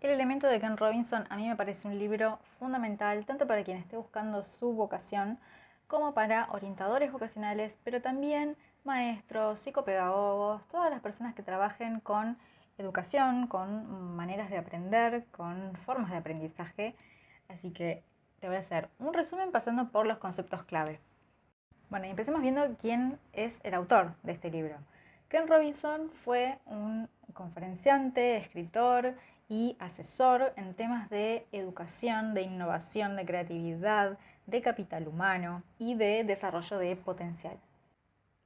El elemento de Ken Robinson a mí me parece un libro fundamental tanto para quien esté buscando su vocación como para orientadores vocacionales, pero también maestros, psicopedagogos, todas las personas que trabajen con educación, con maneras de aprender, con formas de aprendizaje. Así que te voy a hacer un resumen pasando por los conceptos clave. Bueno, y empecemos viendo quién es el autor de este libro. Ken Robinson fue un conferenciante, escritor y asesor en temas de educación, de innovación, de creatividad, de capital humano y de desarrollo de potencial.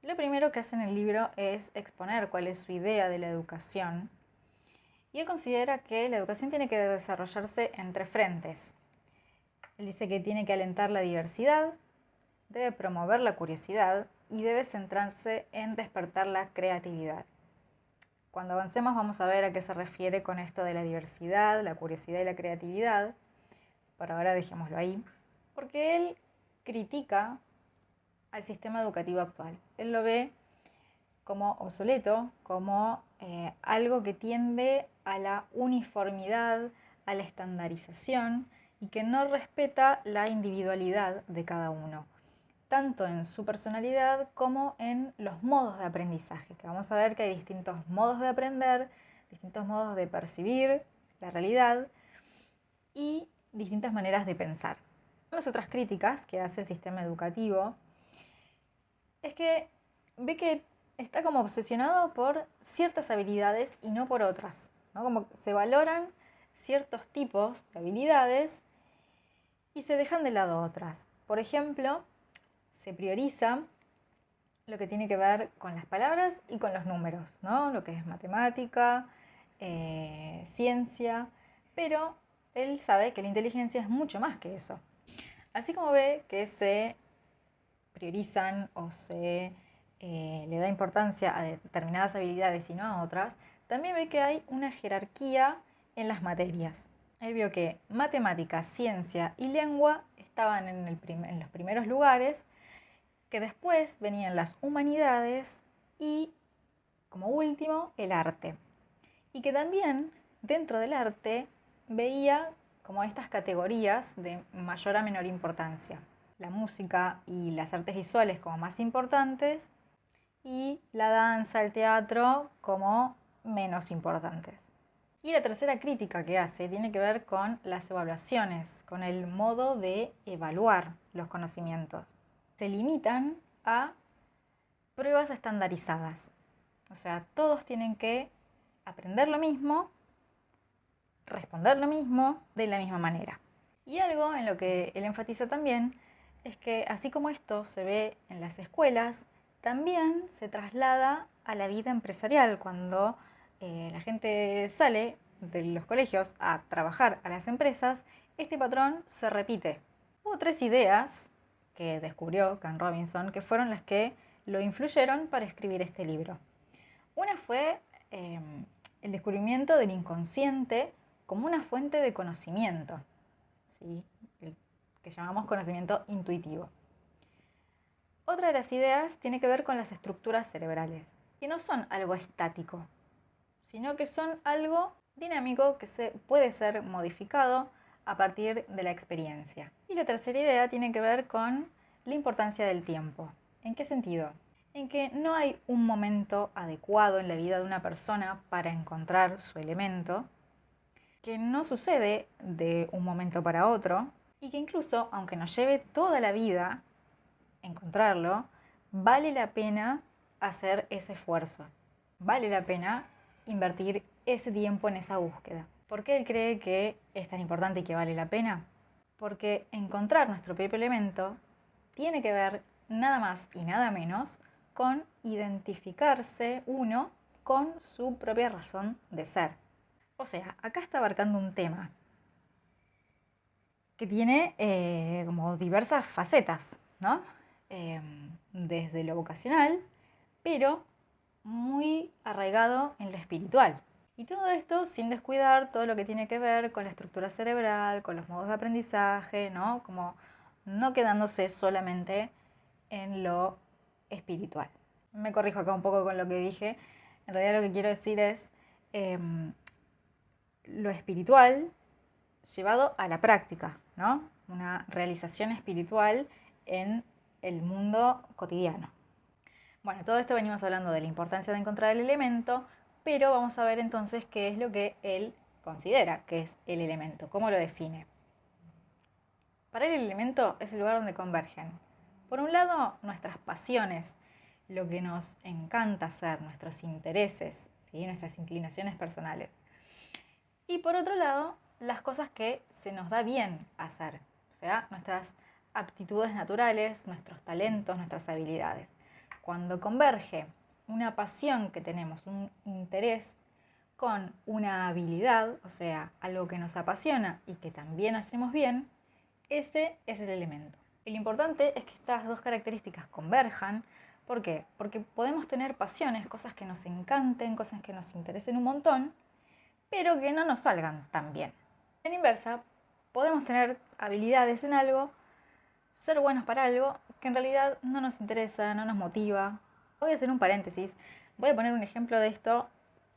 Lo primero que hace en el libro es exponer cuál es su idea de la educación, y él considera que la educación tiene que desarrollarse en 3 frentes. Él dice que tiene que alentar la diversidad, debe promover la curiosidad y debe centrarse en despertar la creatividad. Cuando avancemos vamos a ver a qué se refiere con esto de la diversidad, la curiosidad y la creatividad. Por ahora dejémoslo ahí, porque él critica al sistema educativo actual. Él lo ve como obsoleto, como algo que tiende a la uniformidad, a la estandarización y que no respeta la individualidad de cada uno, tanto en su personalidad como en los modos de aprendizaje, que vamos a ver que hay distintos modos de aprender, distintos modos de percibir la realidad y distintas maneras de pensar. Las otras críticas que hace el sistema educativo es que ve que está como obsesionado por ciertas habilidades y no por otras, ¿no? Como se valoran ciertos tipos de habilidades y se dejan de lado otras. Por ejemplo, se prioriza lo que tiene que ver con las palabras y con los números, ¿no? Lo que es matemática, ciencia, pero él sabe que la inteligencia es mucho más que eso. Así como ve que se priorizan o se le da importancia a determinadas habilidades y no a otras, también ve que hay una jerarquía en las materias. Él vio que matemática, ciencia y lengua estaban en los primeros lugares, que después venían las humanidades y, como último, el arte. Y que también dentro del arte veía como estas categorías de mayor a menor importancia. La música y las artes visuales como más importantes y la danza, el teatro como menos importantes. Y la tercera crítica que hace tiene que ver con las evaluaciones, con el modo de evaluar los conocimientos. Se limitan a pruebas estandarizadas. O sea, todos tienen que aprender lo mismo, responder lo mismo, de la misma manera. Y algo en lo que él enfatiza también es que así como esto se ve en las escuelas, también se traslada a la vida empresarial cuando la gente sale de los colegios a trabajar a las empresas. Este patrón se repite. Hubo 3 ideas que descubrió Ken Robinson que fueron las que lo influyeron para escribir este libro. Una fue el descubrimiento del inconsciente como una fuente de conocimiento, ¿sí? El que llamamos conocimiento intuitivo. Otra de las ideas tiene que ver con las estructuras cerebrales, que no son algo estático, sino que son algo dinámico que puede ser modificado a partir de la experiencia. Y la tercera idea tiene que ver con la importancia del tiempo. ¿En qué sentido? En que no hay un momento adecuado en la vida de una persona para encontrar su elemento, que no sucede de un momento para otro y que incluso, aunque nos lleve toda la vida encontrarlo, vale la pena hacer ese esfuerzo. Vale la pena invertir ese tiempo en esa búsqueda. ¿Por qué él cree que es tan importante y que vale la pena? Porque encontrar nuestro propio elemento tiene que ver nada más y nada menos con identificarse uno con su propia razón de ser. O sea, acá está abarcando un tema que tiene como diversas facetas, ¿no? Desde lo vocacional, pero muy arraigado en lo espiritual. Y todo esto sin descuidar todo lo que tiene que ver con la estructura cerebral, con los modos de aprendizaje, ¿no? Como no quedándose solamente en lo espiritual. Me corrijo acá un poco con lo que dije. En realidad lo que quiero decir es lo espiritual llevado a la práctica, ¿no? Una realización espiritual en el mundo cotidiano. Bueno, todo esto venimos hablando de la importancia de encontrar el elemento, pero vamos a ver entonces qué es lo que él considera que es el elemento, cómo lo define. Para él el elemento es el lugar donde convergen, por un lado, nuestras pasiones, lo que nos encanta hacer, nuestros intereses, ¿sí? Nuestras inclinaciones personales. Y por otro lado, las cosas que se nos da bien hacer, o sea, nuestras aptitudes naturales, nuestros talentos, nuestras habilidades. Cuando converge una pasión que tenemos, un interés, con una habilidad, o sea, algo que nos apasiona y que también hacemos bien, ese es el elemento. Y lo importante es que estas dos características converjan. ¿Por qué? Porque podemos tener pasiones, cosas que nos encanten, cosas que nos interesen un montón, pero que no nos salgan tan bien. En inversa, podemos tener habilidades en algo, ser buenos para algo, que en realidad no nos interesa, no nos motiva. Voy a hacer un paréntesis, voy a poner un ejemplo de esto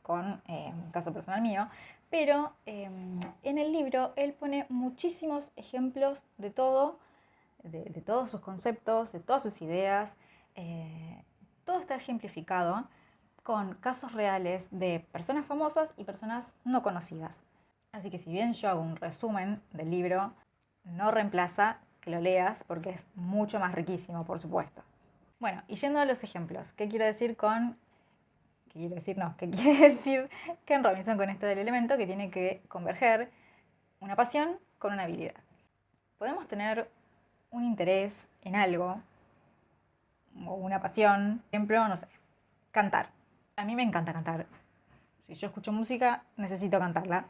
con un caso personal mío, pero en el libro él pone muchísimos ejemplos de todo, de todos sus conceptos, de todas sus ideas, todo está ejemplificado con casos reales de personas famosas y personas no conocidas. Así que si bien yo hago un resumen del libro, no reemplaza que lo leas porque es mucho más riquísimo, por supuesto. Bueno, y yendo a los ejemplos, ¿qué quiero decir con... ¿Qué quiere decir Ken Robinson con esto del elemento que tiene que converger una pasión con una habilidad? Podemos tener un interés en algo o una pasión, por ejemplo, no sé, cantar. A mí me encanta cantar. Si yo escucho música, necesito cantarla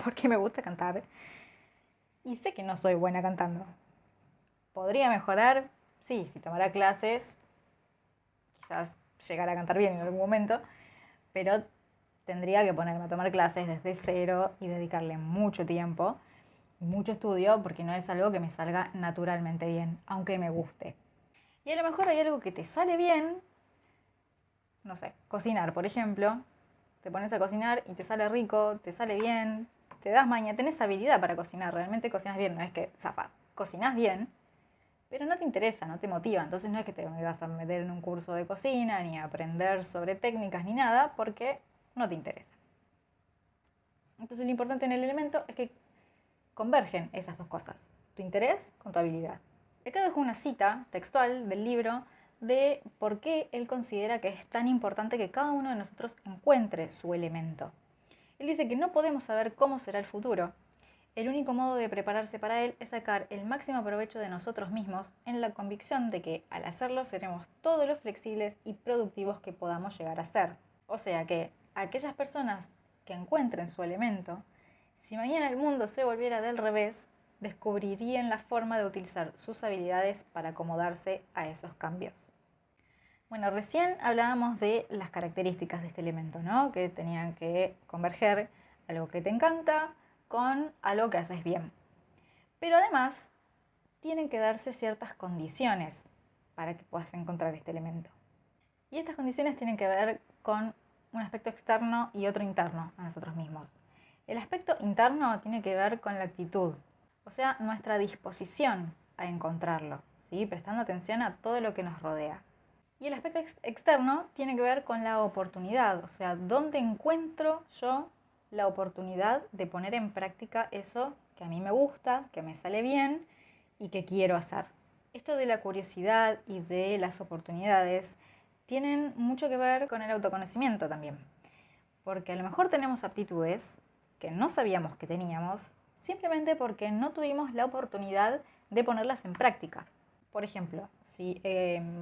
porque me gusta cantar. Y sé que no soy buena cantando. ¿Podría mejorar? Sí, si tomara clases, quizás llegara a cantar bien en algún momento, pero tendría que ponerme a tomar clases desde cero y dedicarle mucho tiempo y mucho estudio porque no es algo que me salga naturalmente bien, aunque me guste. Y a lo mejor hay algo que te sale bien, no sé, cocinar, por ejemplo. Te pones a cocinar y te sale rico, te sale bien, te das maña, tenés habilidad para cocinar, realmente cocinas bien, no es que zafás, cocinás bien, pero no te interesa, no te motiva, entonces no es que te vas a meter en un curso de cocina, ni a aprender sobre técnicas, ni nada, porque no te interesa. Entonces lo importante en el elemento es que convergen esas dos cosas, tu interés con tu habilidad. Acá dejo una cita textual del libro de por qué él considera que es tan importante que cada uno de nosotros encuentre su elemento. Él dice que no podemos saber cómo será el futuro. El único modo de prepararse para él es sacar el máximo provecho de nosotros mismos en la convicción de que al hacerlo seremos todos los flexibles y productivos que podamos llegar a ser. O sea que aquellas personas que encuentren su elemento, si mañana el mundo se volviera del revés, descubrirían la forma de utilizar sus habilidades para acomodarse a esos cambios. Bueno, recién hablábamos de las características de este elemento, ¿no? Que tenían que converger algo que te encanta con algo que haces bien. Pero además, tienen que darse ciertas condiciones para que puedas encontrar este elemento. Y estas condiciones tienen que ver con un aspecto externo y otro interno a nosotros mismos. El aspecto interno tiene que ver con la actitud, o sea, nuestra disposición a encontrarlo, ¿sí? Prestando atención a todo lo que nos rodea. Y el aspecto externo tiene que ver con la oportunidad, o sea, ¿dónde encuentro yo la oportunidad de poner en práctica eso que a mí me gusta, que me sale bien y que quiero hacer? Esto de la curiosidad y de las oportunidades tienen mucho que ver con el autoconocimiento también, porque a lo mejor tenemos aptitudes que no sabíamos que teníamos simplemente porque no tuvimos la oportunidad de ponerlas en práctica. Por ejemplo, si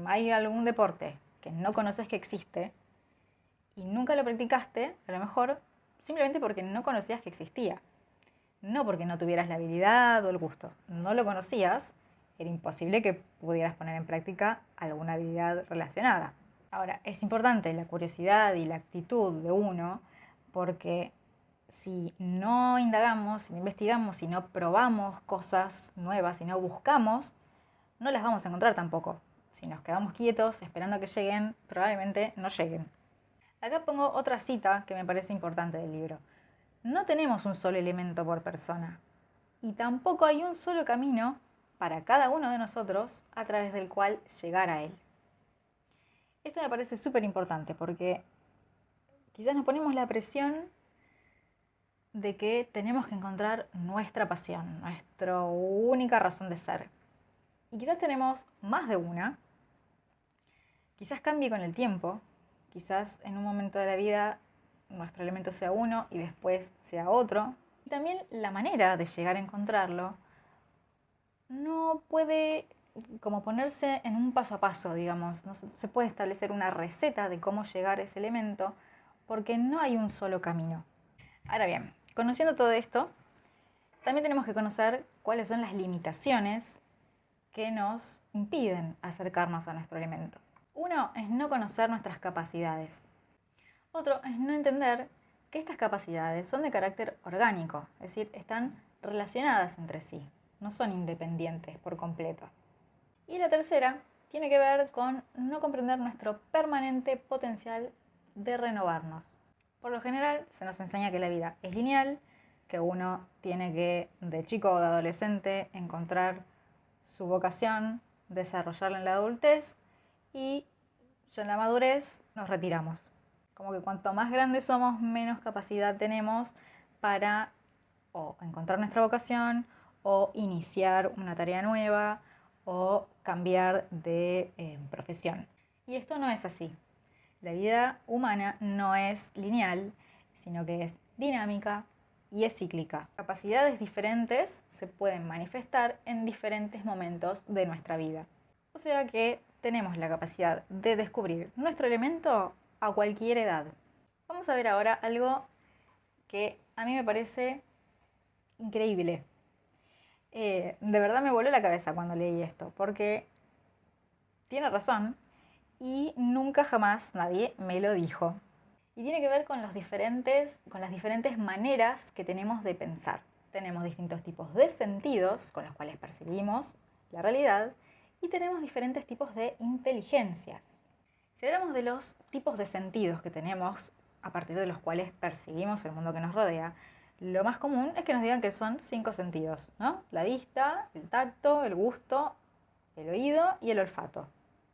hay algún deporte que no conoces que existe y nunca lo practicaste, a lo mejor simplemente porque no conocías que existía. No porque no tuvieras la habilidad o el gusto. No lo conocías, era imposible que pudieras poner en práctica alguna habilidad relacionada. Ahora, es importante la curiosidad y la actitud de uno porque si no indagamos, si no investigamos, si no probamos cosas nuevas, si no buscamos, no las vamos a encontrar tampoco. Si nos quedamos quietos esperando a que lleguen, probablemente no lleguen. Acá pongo otra cita que me parece importante del libro. no tenemos un solo elemento por persona y tampoco hay un solo camino para cada uno de nosotros a través del cual llegar a él. Esto me parece súper importante porque quizás nos ponemos la presión de que tenemos que encontrar nuestra pasión, nuestra única razón de ser. Y quizás tenemos más de una, quizás cambie con el tiempo, quizás en un momento de la vida nuestro elemento sea uno y después sea otro. Y también la manera de llegar a encontrarlo no puede como ponerse en un paso a paso, digamos. No se puede establecer una receta de cómo llegar a ese elemento porque no hay un solo camino. Ahora bien, conociendo todo esto, también tenemos que conocer cuáles son las limitaciones que nos impiden acercarnos a nuestro elemento. Uno es no conocer nuestras capacidades. Otro es no entender que estas capacidades son de carácter orgánico, es decir, están relacionadas entre sí, no son independientes por completo. Y la tercera tiene que ver con no comprender nuestro permanente potencial de renovarnos. Por lo general se nos enseña que la vida es lineal, que uno tiene que, de chico o de adolescente, encontrar su vocación, desarrollarla en la adultez y ya en la madurez nos retiramos. Como que cuanto más grandes somos, menos capacidad tenemos para o encontrar nuestra vocación o iniciar una tarea nueva o cambiar de profesión. Y esto no es así. La vida humana no es lineal, sino que es dinámica y es cíclica. Capacidades diferentes se pueden manifestar en diferentes momentos de nuestra vida. O sea que tenemos la capacidad de descubrir nuestro elemento a cualquier edad. Vamos a ver ahora algo que a mí me parece increíble. De verdad me voló la cabeza cuando leí esto, porque tiene razón y nunca jamás nadie me lo dijo. Y tiene que ver con las diferentes maneras que tenemos de pensar. Tenemos distintos tipos de sentidos con los cuales percibimos la realidad y tenemos diferentes tipos de inteligencias. Si hablamos de los tipos de sentidos que tenemos a partir de los cuales percibimos el mundo que nos rodea, lo más común es que nos digan que son 5 sentidos, ¿no? La vista, el tacto, el gusto, el oído y el olfato.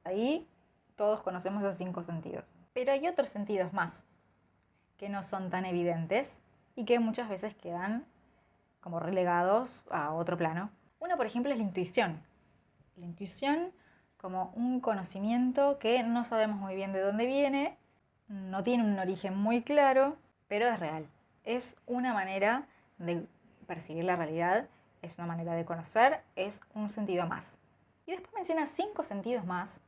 Ahí todos conocemos esos 5 sentidos. Pero hay otros sentidos más que no son tan evidentes y que muchas veces quedan como relegados a otro plano. Uno, por ejemplo, es la intuición. La intuición como un conocimiento que no sabemos muy bien de dónde viene, no tiene un origen muy claro, pero es real. Es una manera de percibir la realidad, es una manera de conocer, es un sentido más. Y después menciona 5 sentidos más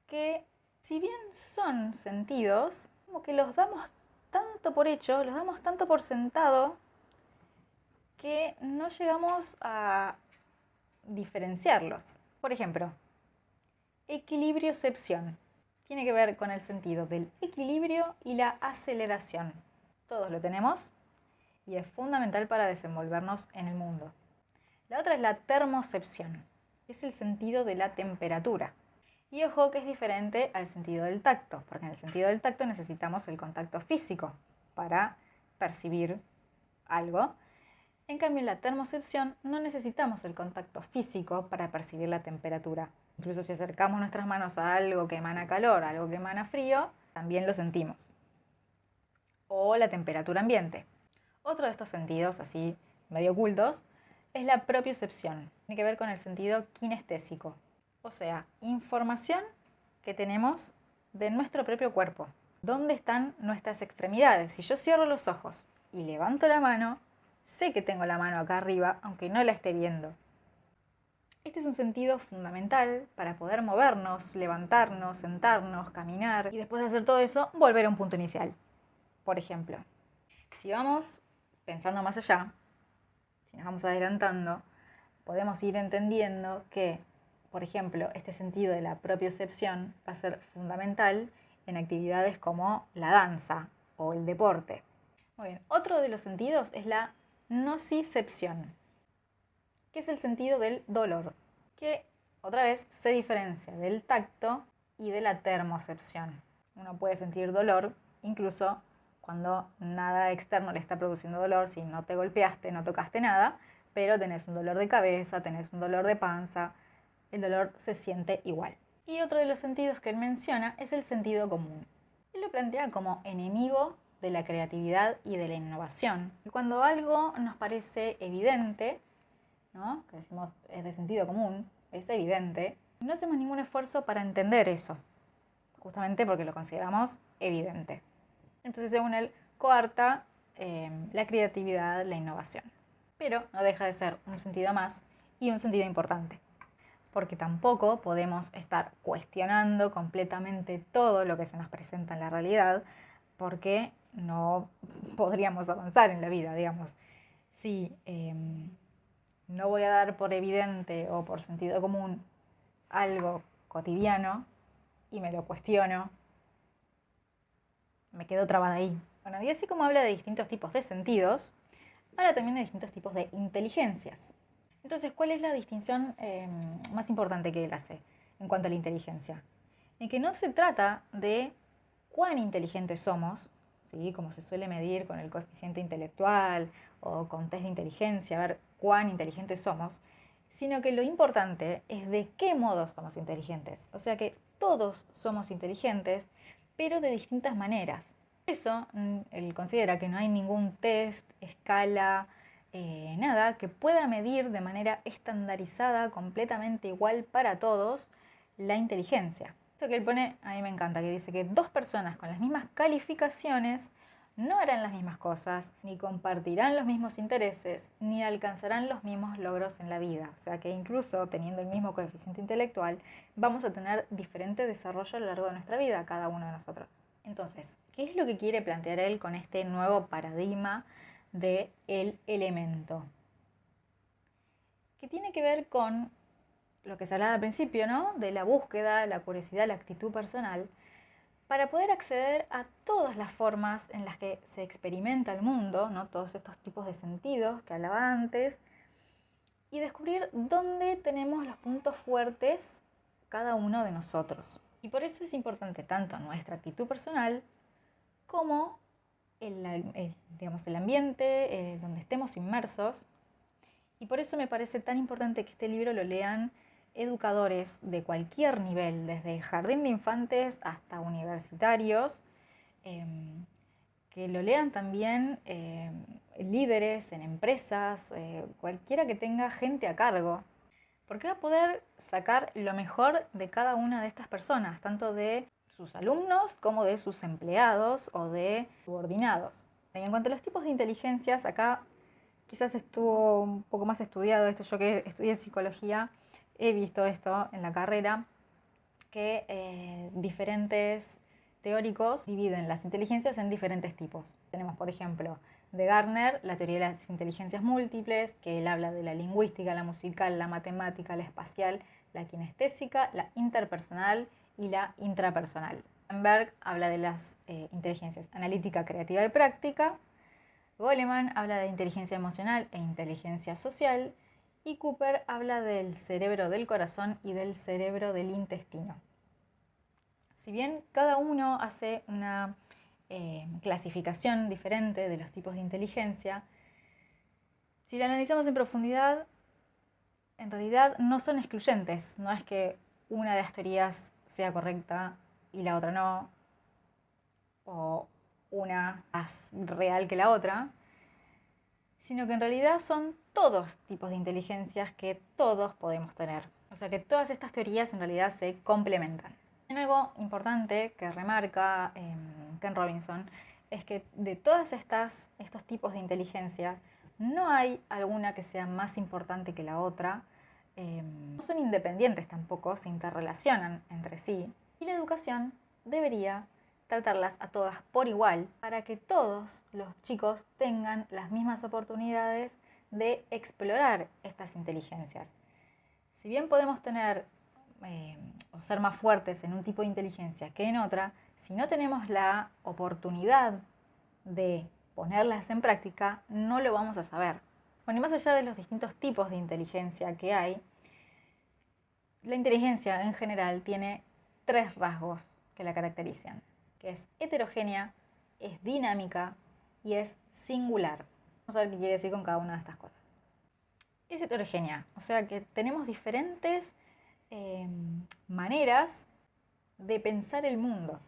que, si bien son sentidos, como que los damos tanto por hecho, los damos tanto por sentado, que no llegamos a diferenciarlos. Por ejemplo, equilibriocepción. Tiene que ver con el sentido del equilibrio y la aceleración. Todos lo tenemos y es fundamental para desenvolvernos en el mundo. La otra es la termocepción. Es el sentido de la temperatura. Y ojo que es diferente al sentido del tacto, porque en el sentido del tacto necesitamos el contacto físico para percibir algo. En cambio, en la termocepción no necesitamos el contacto físico para percibir la temperatura. Incluso si acercamos nuestras manos a algo que emana calor, a algo que emana frío, también lo sentimos. O la temperatura ambiente. Otro de estos sentidos, así medio ocultos, es la propiocepción. Tiene que ver con el sentido kinestésico. O sea, información que tenemos de nuestro propio cuerpo. ¿Dónde están nuestras extremidades? Si yo cierro los ojos y levanto la mano, sé que tengo la mano acá arriba, aunque no la esté viendo. Este es un sentido fundamental para poder movernos, levantarnos, sentarnos, caminar y después de hacer todo eso, volver a un punto inicial. Por ejemplo, si vamos pensando más allá, si nos vamos adelantando, podemos ir entendiendo que, por ejemplo, este sentido de la propiocepción va a ser fundamental en actividades como la danza o el deporte. Muy bien, otro de los sentidos es la nocicepción, que es el sentido del dolor, que otra vez se diferencia del tacto y de la termocepción. Uno puede sentir dolor incluso cuando nada externo le está produciendo dolor, si no te golpeaste, no tocaste nada, pero tenés un dolor de cabeza, tenés un dolor de panza, el dolor se siente igual. Y otro de los sentidos que él menciona es el sentido común. Él lo plantea como enemigo de la creatividad y de la innovación. Y cuando algo nos parece evidente, ¿no?, que decimos es de sentido común, es evidente, no hacemos ningún esfuerzo para entender eso, justamente porque lo consideramos evidente. Entonces, según él, coarta la creatividad, la innovación. Pero no deja de ser un sentido más y un sentido importante, porque tampoco podemos estar cuestionando completamente todo lo que se nos presenta en la realidad, porque no podríamos avanzar en la vida, digamos. Si no voy a dar por evidente o por sentido común algo cotidiano y me lo cuestiono, me quedo trabada ahí. Bueno, y así como habla de distintos tipos de sentidos, habla también de distintos tipos de inteligencias. Entonces, ¿cuál es la distinción más importante que él hace en cuanto a la inteligencia? En que no se trata de cuán inteligentes somos, ¿sí?, como se suele medir con el coeficiente intelectual o con test de inteligencia, a ver cuán inteligentes somos, sino que lo importante es de qué modo somos inteligentes. O sea que todos somos inteligentes, pero de distintas maneras. Por eso, él considera que no hay ningún test, escala, nada que pueda medir de manera estandarizada, completamente igual para todos, la inteligencia. Esto que él pone, a mí me encanta, que dice que dos personas con las mismas calificaciones no harán las mismas cosas, ni compartirán los mismos intereses, ni alcanzarán los mismos logros en la vida. O sea que incluso teniendo el mismo coeficiente intelectual, vamos a tener diferente desarrollo a lo largo de nuestra vida, cada uno de nosotros. Entonces, ¿qué es lo que quiere plantear él con este nuevo paradigma del elemento? Que tiene que ver con lo que se hablaba al principio, ¿no?, de la búsqueda, la curiosidad, la actitud personal, para poder acceder a todas las formas en las que se experimenta el mundo, ¿no?, todos estos tipos de sentidos que hablaba antes, y descubrir dónde tenemos los puntos fuertes cada uno de nosotros. Y por eso es importante tanto nuestra actitud personal como digamos, el ambiente donde estemos inmersos. Y por eso me parece tan importante que este libro lo lean educadores de cualquier nivel, desde jardín de infantes hasta universitarios, que lo lean también líderes en empresas, cualquiera que tenga gente a cargo, porque va a poder sacar lo mejor de cada una de estas personas, tanto de sus alumnos como de sus empleados o de subordinados. Y en cuanto a los tipos de inteligencias, acá quizás estuvo un poco más estudiado esto. Yo que estudié psicología he visto esto en la carrera, que diferentes teóricos dividen las inteligencias en diferentes tipos. Tenemos, por ejemplo, de Gardner, la teoría de las inteligencias múltiples, que él habla de la lingüística, la musical, la matemática, la espacial, la kinestésica, la interpersonal y la intrapersonal. Berg habla de las inteligencias analítica, creativa y práctica. Goleman habla de inteligencia emocional e inteligencia social. Y Cooper habla del cerebro del corazón y del cerebro del intestino. Si bien cada uno hace una clasificación diferente de los tipos de inteligencia, si lo analizamos en profundidad, en realidad no son excluyentes. No es que una de las teorías sea correcta y la otra no, o una más real que la otra, sino que en realidad son todos tipos de inteligencias que todos podemos tener. O sea que todas estas teorías en realidad se complementan. Algo importante que remarca Ken Robinson es que de todas estos tipos de inteligencia no hay alguna que sea más importante que la otra. No son independientes tampoco, se interrelacionan entre sí. Y la educación debería tratarlas a todas por igual para que todos los chicos tengan las mismas oportunidades de explorar estas inteligencias. Si bien podemos tener o ser más fuertes en un tipo de inteligencia que en otra, si no tenemos la oportunidad de ponerlas en práctica, no lo vamos a saber. Bueno, y más allá de los distintos tipos de inteligencia que hay, la inteligencia en general tiene tres rasgos que la caracterizan, que es heterogénea, es dinámica y es singular. Vamos a ver qué quiere decir con cada una de estas cosas. Es heterogénea, o sea que tenemos diferentes maneras de pensar el mundo.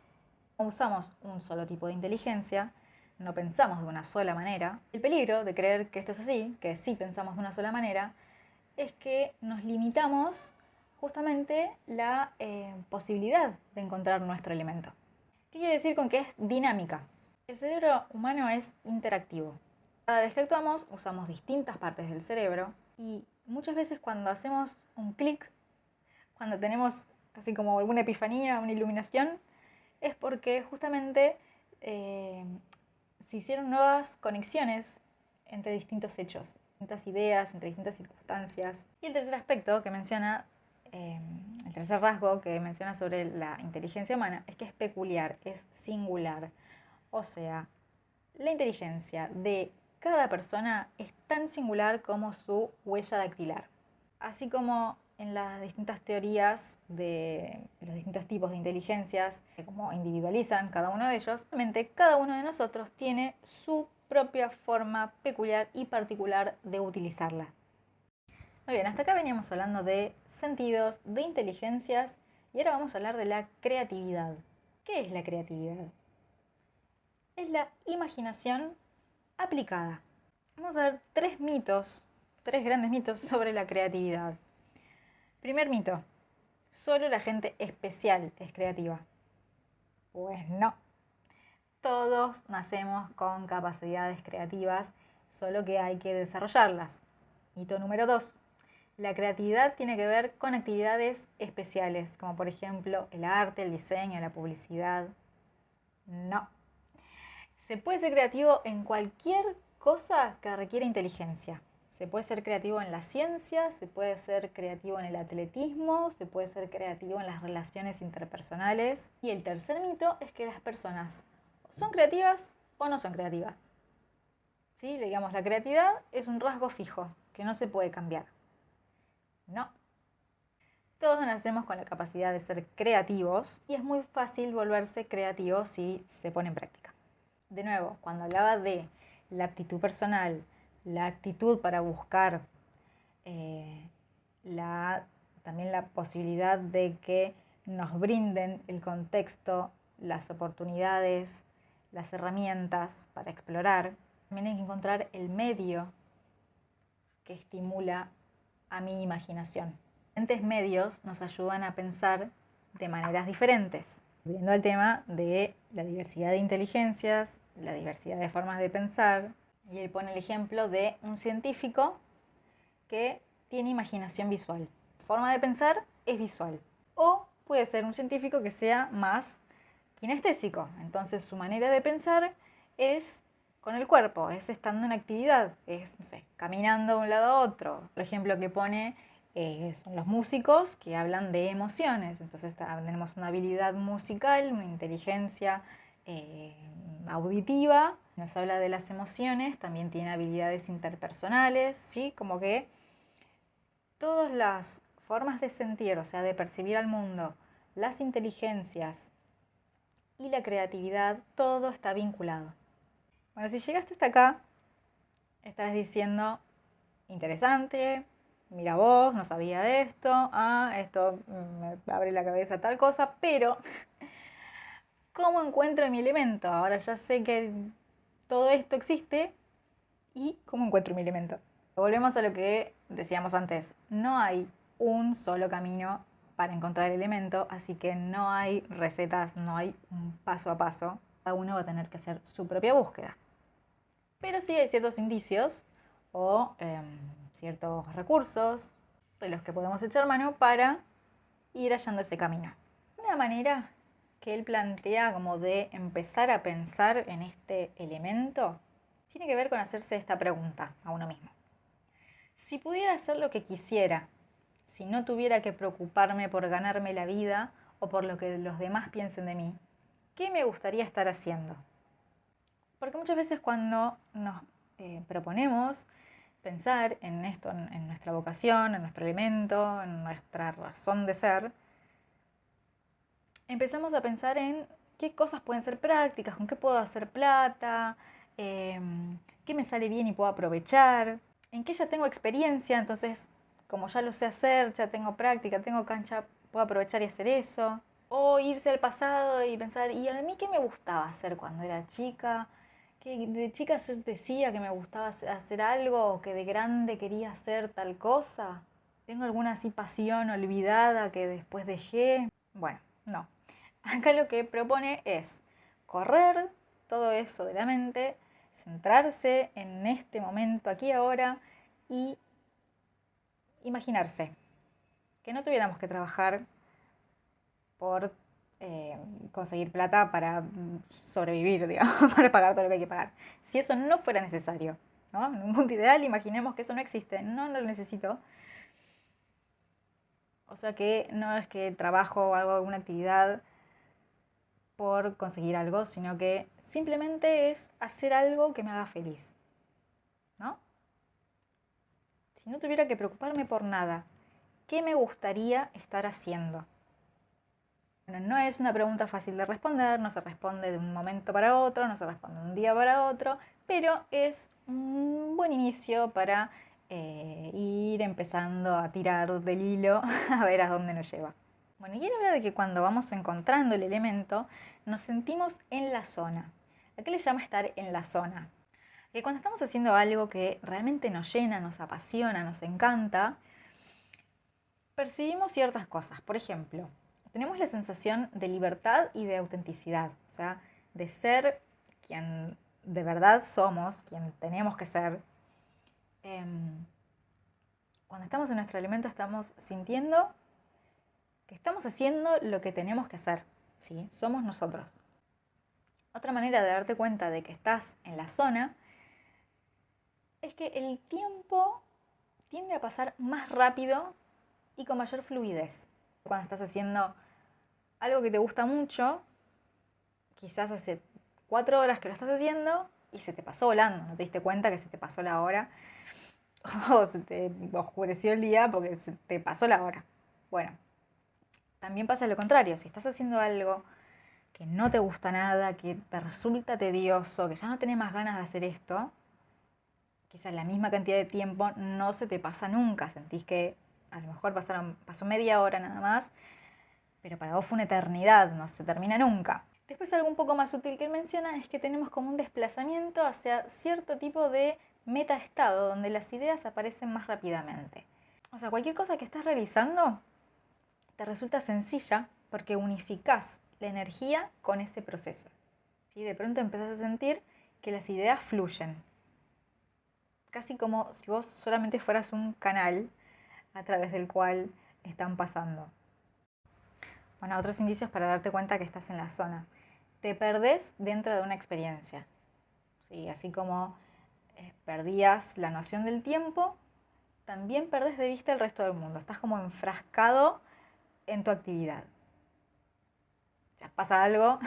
No usamos un solo tipo de inteligencia, no pensamos de una sola manera. El peligro de creer que esto es así, que sí pensamos de una sola manera, es que nos limitamos justamente la posibilidad de encontrar nuestro elemento. ¿Qué quiere decir con que es dinámica? El cerebro humano es interactivo. Cada vez que actuamos usamos distintas partes del cerebro y muchas veces cuando hacemos un clic, cuando tenemos así como alguna epifanía, una iluminación, es porque justamente se hicieron nuevas conexiones entre distintos hechos, distintas ideas, entre distintas circunstancias. Y el tercer aspecto que menciona, el tercer rasgo que menciona sobre la inteligencia humana es que es peculiar, es singular. O sea, la inteligencia de cada persona es tan singular como su huella dactilar. Así como en las distintas teorías de los distintos tipos de inteligencias, como individualizan cada uno de ellos, realmente cada uno de nosotros tiene su propia forma peculiar y particular de utilizarla. Muy bien, hasta acá veníamos hablando de sentidos, de inteligencias, y ahora vamos a hablar de la creatividad. ¿Qué es la creatividad? Es la imaginación aplicada. Vamos a ver tres grandes mitos sobre la creatividad. Primer mito, solo la gente especial es creativa. Pues no, todos nacemos con capacidades creativas, solo que hay que desarrollarlas. Mito número 2, la creatividad tiene que ver con actividades especiales, como por ejemplo el arte, el diseño, la publicidad. No. Se puede ser creativo en cualquier cosa que requiera inteligencia. Se puede ser creativo en la ciencia, se puede ser creativo en el atletismo, se puede ser creativo en las relaciones interpersonales. Y el tercer mito es que las personas son creativas o no son creativas. ¿Sí? Digamos, la creatividad es un rasgo fijo que no se puede cambiar. No. Todos nacemos con la capacidad de ser creativos y es muy fácil volverse creativo si se pone en práctica. De nuevo, cuando hablaba de la actitud personal, la actitud para buscar, también la posibilidad de que nos brinden el contexto, las oportunidades, las herramientas para explorar, también hay que encontrar el medio que estimula a mi imaginación. Diferentes medios nos ayudan a pensar de maneras diferentes. Volviendo al tema de la diversidad de inteligencias, la diversidad de formas de pensar, y él pone el ejemplo de un científico que tiene imaginación visual. Su forma de pensar es visual. O puede ser un científico que sea más kinestésico. Entonces su manera de pensar es con el cuerpo, es estando en actividad, es, no sé, caminando de un lado a otro. Por ejemplo, que pone son los músicos que hablan de emociones. Entonces tenemos una habilidad musical, una inteligencia auditiva, nos habla de las emociones, también tiene habilidades interpersonales, ¿sí? Como que todas las formas de sentir, o sea, de percibir al mundo, las inteligencias y la creatividad, todo está vinculado. Bueno, si llegaste hasta acá, estarás diciendo, interesante, mira vos, no sabía esto, esto me abre la cabeza tal cosa, pero ¿cómo encuentro mi elemento? Ahora ya sé que todo esto existe y ¿cómo encuentro mi elemento? Volvemos a lo que decíamos antes, no hay un solo camino para encontrar el elemento, así que no hay recetas, no hay un paso a paso, cada uno va a tener que hacer su propia búsqueda. Pero sí hay ciertos indicios o ciertos recursos de los que podemos echar mano para ir hallando ese camino. Una manera que él plantea como de empezar a pensar en este elemento tiene que ver con hacerse esta pregunta a uno mismo. Si pudiera hacer lo que quisiera, si no tuviera que preocuparme por ganarme la vida o por lo que los demás piensen de mí, ¿qué me gustaría estar haciendo? Porque muchas veces cuando nos proponemos pensar en esto, en nuestra vocación, en nuestro elemento, en nuestra razón de ser, empezamos a pensar en qué cosas pueden ser prácticas, con qué puedo hacer plata, qué me sale bien y puedo aprovechar, en qué ya tengo experiencia, entonces como ya lo sé hacer, ya tengo práctica, tengo cancha, puedo aprovechar y hacer eso. O irse al pasado y pensar, ¿y a mí qué me gustaba hacer cuando era chica? Que de chica yo decía que me gustaba hacer algo o que de grande quería hacer tal cosa. ¿Tengo alguna así pasión olvidada que después dejé? Bueno, no. Acá lo que propone es correr todo eso de la mente, centrarse en este momento, aquí y ahora, y imaginarse que no tuviéramos que trabajar por conseguir plata para sobrevivir, digamos, para pagar todo lo que hay que pagar. Si eso no fuera necesario, ¿no? En un mundo ideal, imaginemos que eso no existe, no lo necesito. O sea que no es que trabajo o hago alguna actividad por conseguir algo, sino que simplemente es hacer algo que me haga feliz, ¿no? Si no tuviera que preocuparme por nada, ¿qué me gustaría estar haciendo? Bueno, no es una pregunta fácil de responder, no se responde de un momento para otro, no se responde de un día para otro, pero es un buen inicio para ir empezando a tirar del hilo a ver a dónde nos lleva. Bueno, y él habla de que cuando vamos encontrando el elemento, nos sentimos en la zona. ¿A qué le llama estar en la zona? Que cuando estamos haciendo algo que realmente nos llena, nos apasiona, nos encanta, percibimos ciertas cosas. Por ejemplo, tenemos la sensación de libertad y de autenticidad, o sea, de ser quien de verdad somos, quien tenemos que ser. Cuando estamos en nuestro elemento estamos sintiendo que estamos haciendo lo que tenemos que hacer, ¿sí? Somos nosotros. Otra manera de darte cuenta de que estás en la zona es que el tiempo tiende a pasar más rápido y con mayor fluidez. Cuando estás haciendo algo que te gusta mucho, quizás hace 4 horas que lo estás haciendo y se te pasó volando, no te diste cuenta que se te pasó la hora o se te oscureció el día porque se te pasó la hora. Bueno, también pasa lo contrario, si estás haciendo algo que no te gusta nada, que te resulta tedioso, que ya no tenés más ganas de hacer esto, quizás la misma cantidad de tiempo no se te pasa nunca, sentís que a lo mejor pasó media hora nada más, pero para vos fue una eternidad, no se termina nunca. Después algo un poco más útil que él menciona es que tenemos como un desplazamiento hacia cierto tipo de metaestado donde las ideas aparecen más rápidamente. O sea, cualquier cosa que estás realizando te resulta sencilla porque unificás la energía con ese proceso. ¿Sí? De pronto empezás a sentir que las ideas fluyen. Casi como si vos solamente fueras un canal a través del cual están pasando. Bueno, otros indicios para darte cuenta que estás en la zona. Te perdés dentro de una experiencia. ¿Sí? Así como perdías la noción del tiempo, también perdés de vista el resto del mundo. Estás como enfrascado en tu actividad. O sea, pasa algo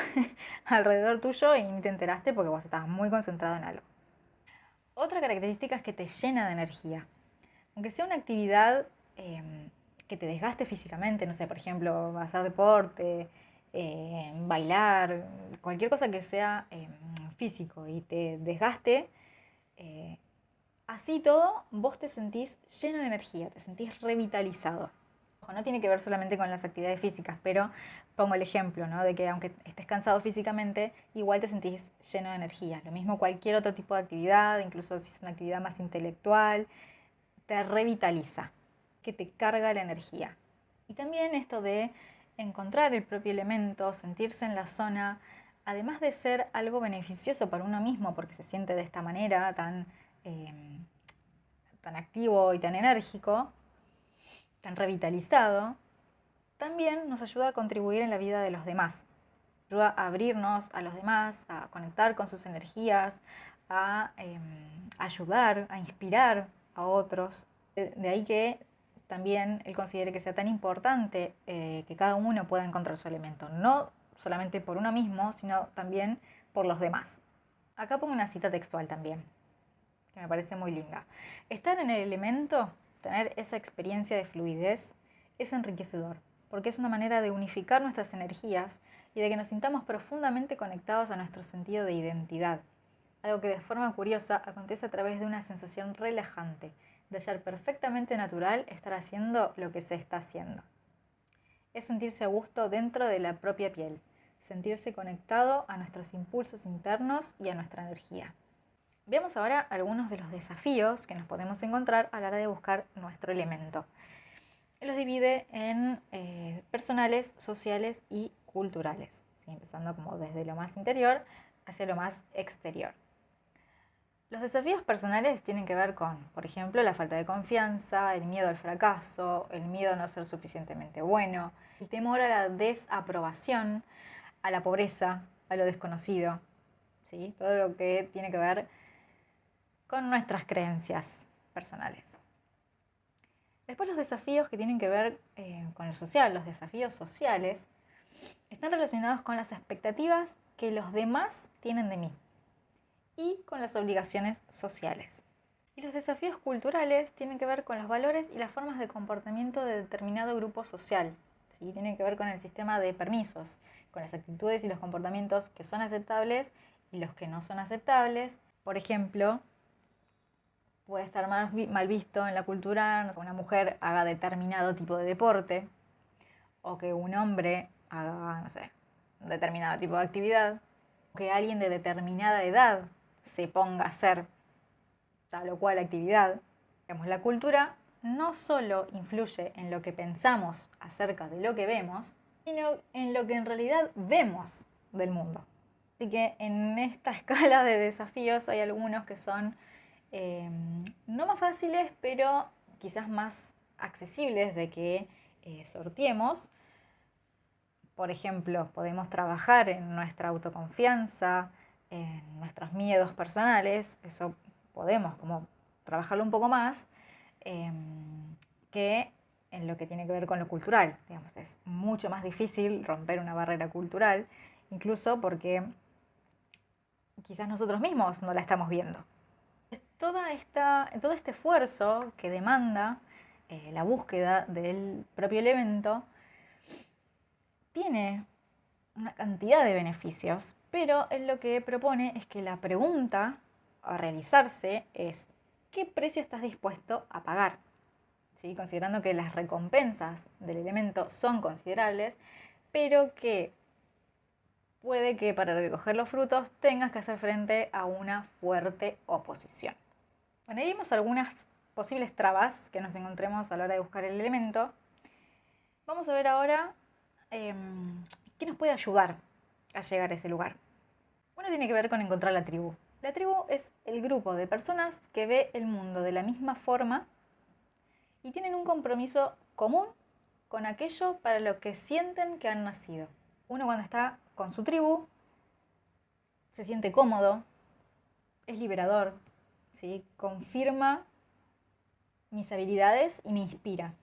alrededor tuyo y ni te enteraste porque vos estabas muy concentrado en algo. Otra característica es que te llena de energía. Aunque sea una actividad que te desgaste físicamente, no sé, por ejemplo, hacer deporte, bailar, cualquier cosa que sea físico y te desgaste, así todo, vos te sentís lleno de energía, te sentís revitalizado. Ojo, no tiene que ver solamente con las actividades físicas, pero pongo el ejemplo, ¿no? De que aunque estés cansado físicamente, igual te sentís lleno de energía. Lo mismo cualquier otro tipo de actividad, incluso si es una actividad más intelectual, te revitaliza, que te carga la energía. Y también esto de encontrar el propio elemento, sentirse en la zona, además de ser algo beneficioso para uno mismo, porque se siente de esta manera eh, tan activo y tan enérgico, tan revitalizado, también nos ayuda a contribuir en la vida de los demás. Ayuda a abrirnos a los demás, a conectar con sus energías, a ayudar, a inspirar a otros. De ahí que también él considere que sea tan importante que cada uno pueda encontrar su elemento, no solamente por uno mismo, sino también por los demás. Acá pongo una cita textual también, que me parece muy linda. Estar en el elemento, tener esa experiencia de fluidez, es enriquecedor, porque es una manera de unificar nuestras energías y de que nos sintamos profundamente conectados a nuestro sentido de identidad. Algo que de forma curiosa acontece a través de una sensación relajante, de hallar perfectamente natural estar haciendo lo que se está haciendo. Es sentirse a gusto dentro de la propia piel, sentirse conectado a nuestros impulsos internos y a nuestra energía. Veamos ahora algunos de los desafíos que nos podemos encontrar a la hora de buscar nuestro elemento. Él los divide en personales, sociales y culturales, ¿sí? Empezando como desde lo más interior hacia lo más exterior. Los desafíos personales tienen que ver con, por ejemplo, la falta de confianza, el miedo al fracaso, el miedo a no ser suficientemente bueno, el temor a la desaprobación, a la pobreza, a lo desconocido, ¿sí? Todo lo que tiene que ver con nuestras creencias personales. Después los desafíos que tienen que ver con lo social, los desafíos sociales, están relacionados con las expectativas que los demás tienen de mí y con las obligaciones sociales. Y los desafíos culturales tienen que ver con los valores y las formas de comportamiento de determinado grupo social, ¿sí? Tienen que ver con el sistema de permisos, con las actitudes y los comportamientos que son aceptables y los que no son aceptables. Por ejemplo, puede estar mal visto en la cultura que una mujer haga determinado tipo de deporte o que un hombre haga, no sé, determinado tipo de actividad, o que alguien de determinada edad se ponga a hacer tal o cual actividad. Digamos, la cultura no solo influye en lo que pensamos acerca de lo que vemos, sino en lo que en realidad vemos del mundo. Así que en esta escala de desafíos hay algunos que son no más fáciles, pero quizás más accesibles de que sorteemos. Por ejemplo, podemos trabajar en nuestra autoconfianza, en nuestros miedos personales, eso podemos como trabajarlo un poco más que en lo que tiene que ver con lo cultural. Digamos, es mucho más difícil romper una barrera cultural, incluso porque quizás nosotros mismos no la estamos viendo. Todo este esfuerzo que demanda la búsqueda del propio elemento tiene una cantidad de beneficios, pero él lo que propone es que la pregunta a realizarse es ¿qué precio estás dispuesto a pagar? ¿Sí? Considerando que las recompensas del elemento son considerables, pero que puede que para recoger los frutos tengas que hacer frente a una fuerte oposición. Bueno, ahí vimos algunas posibles trabas que nos encontremos a la hora de buscar el elemento. Vamos a ver ahora qué nos puede ayudar a llegar a ese lugar. Uno tiene que ver con encontrar la tribu. La tribu es el grupo de personas que ve el mundo de la misma forma y tienen un compromiso común con aquello para lo que sienten que han nacido. Uno cuando está con su tribu se siente cómodo, es liberador, ¿sí? Confirma mis habilidades y me inspira.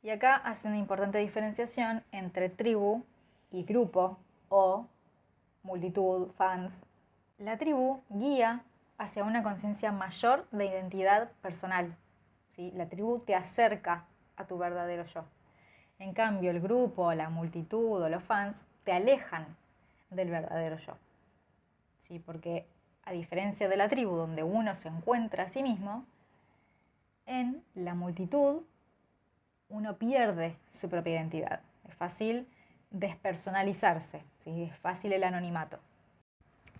Y acá hace una importante diferenciación entre tribu y grupo o multitud, fans. La tribu guía hacia una conciencia mayor de identidad personal, ¿sí? La tribu te acerca a tu verdadero yo. En cambio, el grupo, la multitud o los fans te alejan del verdadero yo, ¿sí? Porque a diferencia de la tribu donde uno se encuentra a sí mismo, en la multitud uno pierde su propia identidad. Es fácil despersonalizarse, ¿sí? Es fácil el anonimato.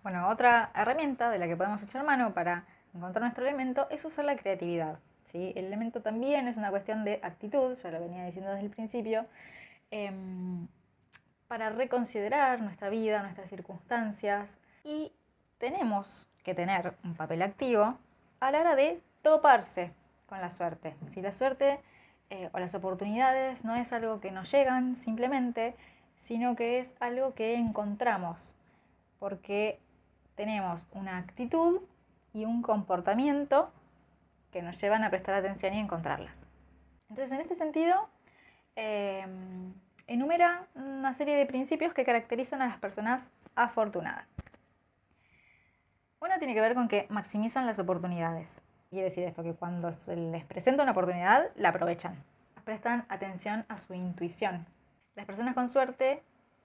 Bueno, otra herramienta de la que podemos echar mano para encontrar nuestro elemento es usar la creatividad, ¿sí? El elemento también es una cuestión de actitud, ya lo venía diciendo desde el principio, para reconsiderar nuestra vida, nuestras circunstancias, y tenemos que tener un papel activo a la hora de toparse con la suerte. Si la suerte o las oportunidades no es algo que nos llegan simplemente, sino que es algo que encontramos, porque tenemos una actitud y un comportamiento que nos llevan a prestar atención y encontrarlas. Entonces, en este sentido, enumera una serie de principios que caracterizan a las personas afortunadas. Uno tiene que ver con que maximizan las oportunidades. Quiere decir esto, que cuando se les presenta una oportunidad, la aprovechan. Prestan atención a su intuición. Las personas con suerte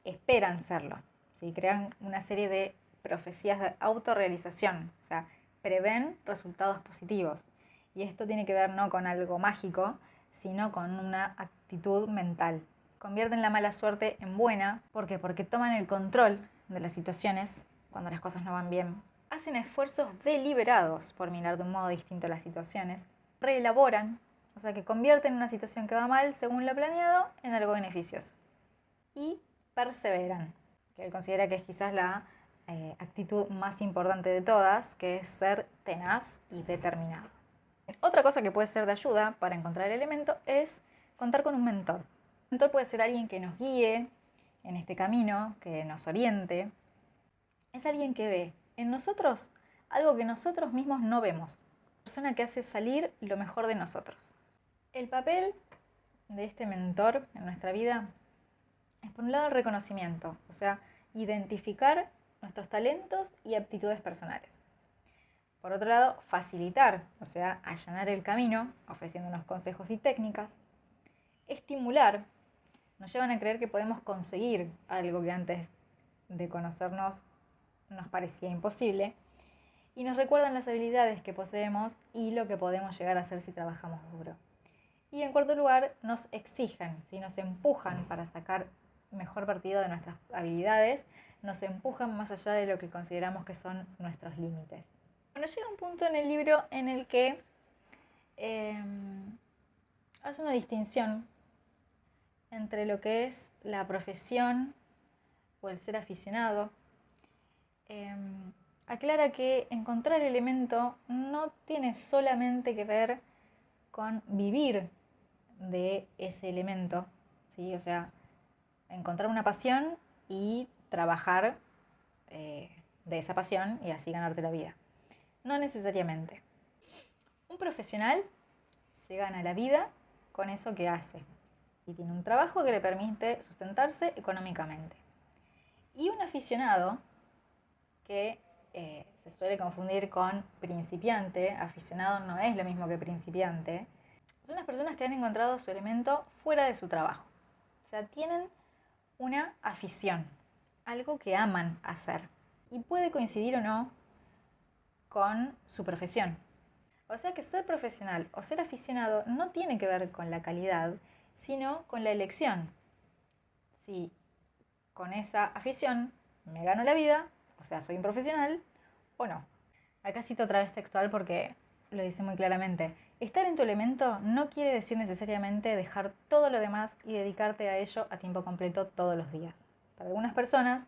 esperan serlo, ¿sí? Crean una serie de profecías de autorrealización, o sea, prevén resultados positivos. Y esto tiene que ver no con algo mágico, sino con una actitud mental. Convierten la mala suerte en buena. ¿Por qué? Porque toman el control de las situaciones cuando las cosas no van bien. Hacen esfuerzos deliberados por mirar de un modo distinto las situaciones. Reelaboran, o sea que convierten una situación que va mal según lo planeado en algo beneficioso. Y perseveran, que él considera que es quizás la actitud más importante de todas, que es ser tenaz y determinado. Otra cosa que puede ser de ayuda para encontrar el elemento es contar con un mentor. Un mentor puede ser alguien que nos guíe en este camino, que nos oriente. Es alguien que ve en nosotros algo que nosotros mismos no vemos. Una persona que hace salir lo mejor de nosotros. El papel de este mentor en nuestra vida es, por un lado, el reconocimiento, o sea, identificar nuestros talentos y aptitudes personales. Por otro lado, facilitar, o sea, allanar el camino, ofreciéndonos consejos y técnicas. Estimular, nos llevan a creer que podemos conseguir algo que antes de conocernos nos parecía imposible. Y nos recuerdan las habilidades que poseemos y lo que podemos llegar a hacer si trabajamos duro. Y en cuarto lugar, nos exigen, si nos empujan para sacar mejor partido de nuestras habilidades, nos empujan más allá de lo que consideramos que son nuestros límites. Bueno, llega un punto en el libro en el que hace una distinción entre lo que es la profesión o el ser aficionado. Aclara que encontrar el elemento no tiene solamente que ver con vivir de ese elemento, ¿sí? O sea, encontrar una pasión y trabajar de esa pasión y así ganarte la vida. No necesariamente. Un profesional se gana la vida con eso que hace y tiene un trabajo que le permite sustentarse económicamente. Y un aficionado, que se suele confundir con principiante, aficionado no es lo mismo que principiante, son las personas que han encontrado su elemento fuera de su trabajo. O sea, tienen una afición, algo que aman hacer. Y puede coincidir o no con su profesión. O sea que ser profesional o ser aficionado no tiene que ver con la calidad, sino con la elección. Si con esa afición me gano la vida, o sea, soy un profesional o no. Acá cito otra vez textual porque lo dice muy claramente. Estar en tu elemento no quiere decir necesariamente dejar todo lo demás y dedicarte a ello a tiempo completo todos los días. Para algunas personas,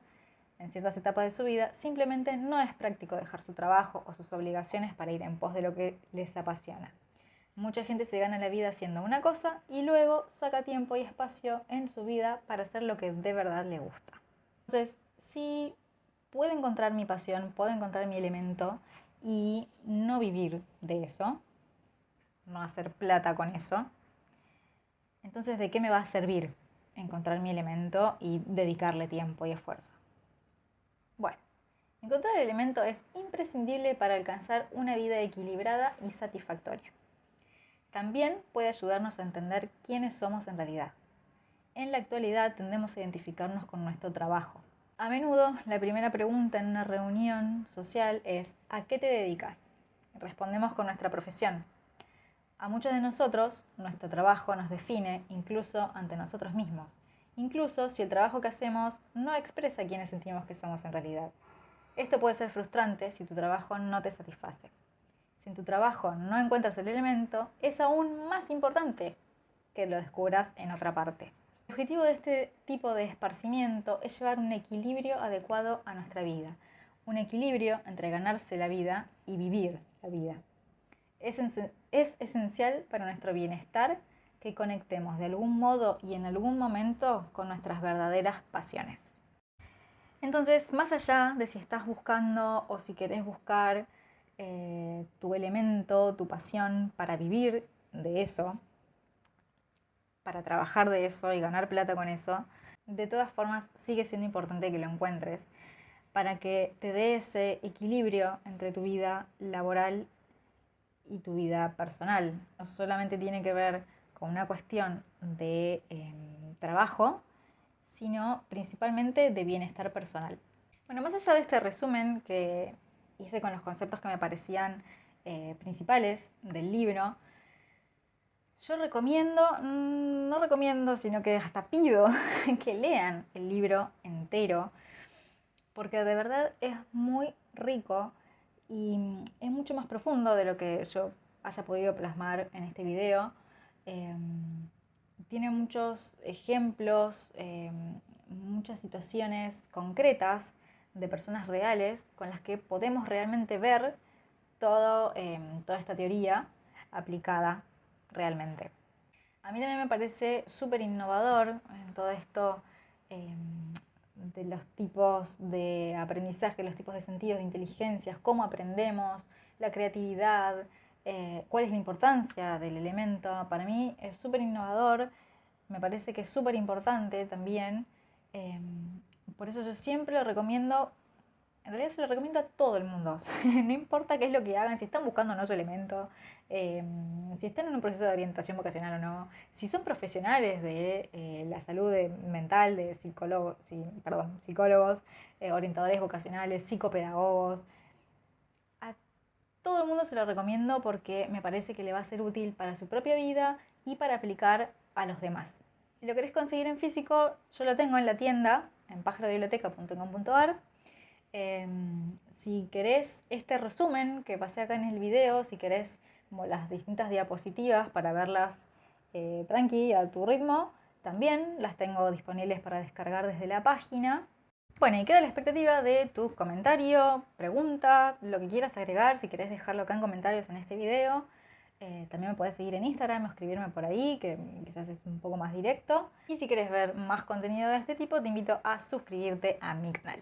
en ciertas etapas de su vida, simplemente no es práctico dejar su trabajo o sus obligaciones para ir en pos de lo que les apasiona. Mucha gente se gana la vida haciendo una cosa y luego saca tiempo y espacio en su vida para hacer lo que de verdad le gusta. Entonces, si puedo encontrar mi pasión, puedo encontrar mi elemento y no vivir de eso, no hacer plata con eso, entonces ¿de qué me va a servir encontrar mi elemento y dedicarle tiempo y esfuerzo? Bueno, encontrar el elemento es imprescindible para alcanzar una vida equilibrada y satisfactoria. También puede ayudarnos a entender quiénes somos en realidad. En la actualidad tendemos a identificarnos con nuestro trabajo. A menudo la primera pregunta en una reunión social es ¿a qué te dedicas? Respondemos con nuestra profesión. A muchos de nosotros, nuestro trabajo nos define incluso ante nosotros mismos, incluso si el trabajo que hacemos no expresa quiénes sentimos que somos en realidad. Esto puede ser frustrante si tu trabajo no te satisface. Si en tu trabajo no encuentras el elemento, es aún más importante que lo descubras en otra parte. El objetivo de este tipo de esparcimiento es llevar un equilibrio adecuado a nuestra vida, un equilibrio entre ganarse la vida y vivir la vida. Es esencial para nuestro bienestar que conectemos de algún modo y en algún momento con nuestras verdaderas pasiones. Entonces, más allá de si estás buscando o si querés buscar tu elemento, tu pasión para vivir de eso, para trabajar de eso y ganar plata con eso, de todas formas sigue siendo importante que lo encuentres para que te dé ese equilibrio entre tu vida laboral y tu vida personal. No solamente tiene que ver con una cuestión de trabajo, sino principalmente de bienestar personal. Bueno, más allá de este resumen que hice con los conceptos que me parecían principales del libro, yo recomiendo, no recomiendo, sino que hasta pido que lean el libro entero, porque de verdad es muy rico y es mucho más profundo de lo que yo haya podido plasmar en este video. Tiene muchos ejemplos, muchas situaciones concretas de personas reales con las que podemos realmente ver toda esta teoría aplicada realmente. A mí también me parece súper innovador en todo esto de los tipos de aprendizaje, los tipos de sentidos, de inteligencias, cómo aprendemos, la creatividad, cuál es la importancia del elemento. Para mí es súper innovador, me parece que es súper importante también. Por eso yo siempre lo recomiendo. En realidad se lo recomiendo a todo el mundo. O sea, no importa qué es lo que hagan, si están buscando o no su elemento, si están en un proceso de orientación vocacional o no, si son profesionales de la salud mental, de psicólogos, orientadores vocacionales, psicopedagogos. A todo el mundo se lo recomiendo porque me parece que le va a ser útil para su propia vida y para aplicar a los demás. Si lo querés conseguir en físico, yo lo tengo en la tienda, en pájarobiblioteca.com.ar. Si querés este resumen que pasé acá en el video, si querés como las distintas diapositivas para verlas tranqui, a tu ritmo, también las tengo disponibles para descargar desde la página. Bueno, y queda la expectativa de tu comentario, pregunta, lo que quieras agregar, si querés dejarlo acá en comentarios en este video. También me podés seguir en Instagram o escribirme por ahí, que quizás es un poco más directo. Y si querés ver más contenido de este tipo, te invito a suscribirte a mi canal.